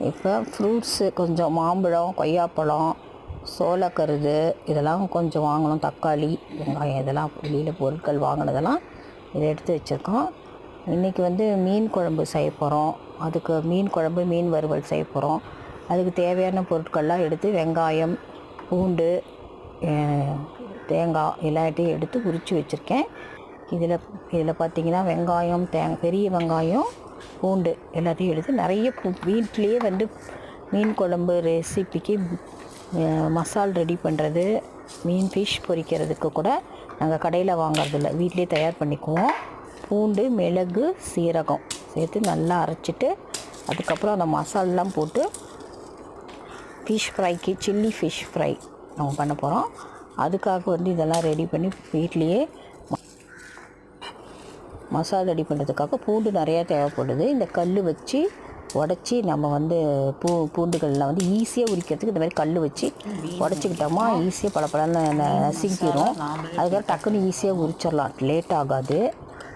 இப்போ ஃப்ரூட்ஸு கொஞ்சம் மாம்பழம், கொய்யாப்பழம், சோளக்கருது இதெல்லாம் கொஞ்சம் வாங்கணும். தக்காளி, வெங்காயம் இதெல்லாம் வெளியில் பொருட்கள் வாங்கினதெல்லாம் இதை எடுத்து வச்சுருக்கோம். இன்றைக்கி வந்து மீன் குழம்பு செய்ய போகிறோம். அதுக்கு மீன் குழம்பு, மீன் வறுவல் செய்ய போகிறோம். அதுக்கு தேவையான பொருட்கள்லாம் எடுத்து வெங்காயம், பூண்டு, தேங்காய் எல்லாத்தையும் எடுத்து உரித்து வச்சுருக்கேன். இதில் பார்த்திங்கன்னா வெங்காயம், பெரிய வெங்காயம், பூண்டு எல்லாத்தையும் எடுத்து நிறைய வீட்டிலையே வந்து மீன் குழம்பு ரெசிபிக்கு மசால் ரெடி பண்ணுறது, மீன் ஃபிஷ் பொரிக்கிறதுக்கு கூட நாங்கள் கடையில் வாங்குறதில்ல, வீட்டிலே தயார் பண்ணிக்குவோம். பூண்டு, மிளகு, சீரகம் சேர்த்து நல்லா அரைச்சிட்டு அதுக்கப்புறம் அந்த மசாலெலாம் போட்டு ஃபிஷ் ஃப்ரைக்கு சில்லி ஃபிஷ் ஃப்ரை நம்ம பண்ண போகிறோம். அதுக்காக வந்து இதெல்லாம் ரெடி பண்ணி வீட்லேயே மசாலா ரெடி பண்ணுறதுக்காக பூண்டு நிறையா தேவைப்படுது. இந்த கல் வச்சு உடச்சி நம்ம வந்து பூண்டுகளில் வந்து ஈஸியாக உரிக்கிறதுக்கு இந்த மாதிரி கல் வச்சு உடச்சிக்கிட்டோமா ஈஸியாக பலப்பலன்னு நசுக்கிடும். அதுக்காக டக்குன்னு ஈஸியாக உரிச்சிடலாம், லேட் ஆகாது.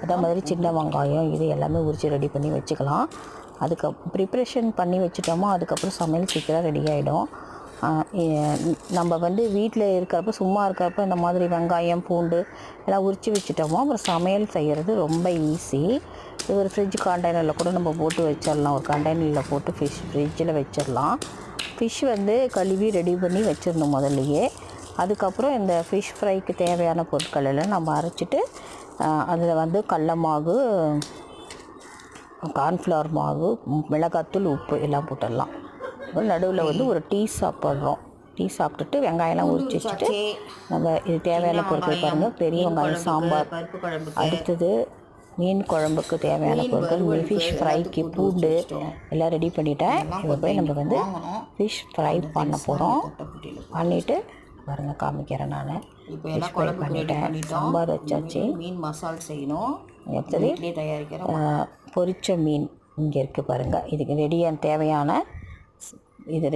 அதே மாதிரி சின்ன வெங்காயம் இது எல்லாமே உரித்து ரெடி பண்ணி வச்சுக்கலாம். ப்ரிப்ரேஷன் பண்ணி வச்சுட்டோமா அதுக்கப்புறம் சமையல் சீக்கிரம் ரெடி ஆகிடும். நம்ம வந்து வீட்டில் இருக்கிறப்ப, சும்மா இருக்கிறப்ப இந்த மாதிரி வெங்காயம், பூண்டு எல்லாம் உரித்து வச்சுட்டோமோ அப்புறம் சமையல் செய்கிறது ரொம்ப ஈஸி. இது ஒரு ஃப்ரிட்ஜ் கண்டெய்னரில் கூட நம்ம போட்டு வச்சிடலாம். ஒரு கண்டெய்னரில் போட்டு ஃப்ரிட்ஜில் வச்சிடலாம். ஃபிஷ் வந்து கழுவி ரெடி பண்ணி வச்சிடணும் முதல்லையே. அதுக்கப்புறம் இந்த ஃபிஷ் ஃப்ரைக்கு தேவையான பொருட்கள் எல்லாம் நம்ம அரைச்சிட்டு அதில் வந்து கடல மாவு, கார்ன்ஃப்ளவர் மாவு, மிளகாத்தூள், உப்பு எல்லாம் போட்டுடலாம். நடுவில் வந்து ஒரு டீ சாப்பிட்றோம். டீ சாப்பிட்டுட்டு வெங்காயம்லாம் உரிச்சு வச்சுட்டு நம்ம இது தேவையான பொருட்கள் பாருங்கள். பெரிய வெங்காயம் சாம்பார், அடுத்தது மீன் குழம்புக்கு தேவையான பொருட்கள், ஃபிஷ் ஃப்ரைக்கு பூண்டு எல்லாம் ரெடி பண்ணிட்டேன். இதை போய் நம்ம வந்து ஃபிஷ் ஃப்ரை பண்ண போகிறோம். பண்ணிவிட்டு பாருங்கள் காமிக்கிறேன். நான் இப்போ எல்லாம் குழம்பு பண்ணிட்டேன். சாம்பார் வச்சாச்சு. மீன் மசால் செய்யணும். அடுத்தது தயாரிக்கிறோம். பொரிச்ச மீன் இங்கே இருக்குது பாருங்கள். இதுக்கு ரெடியான தேவையான இது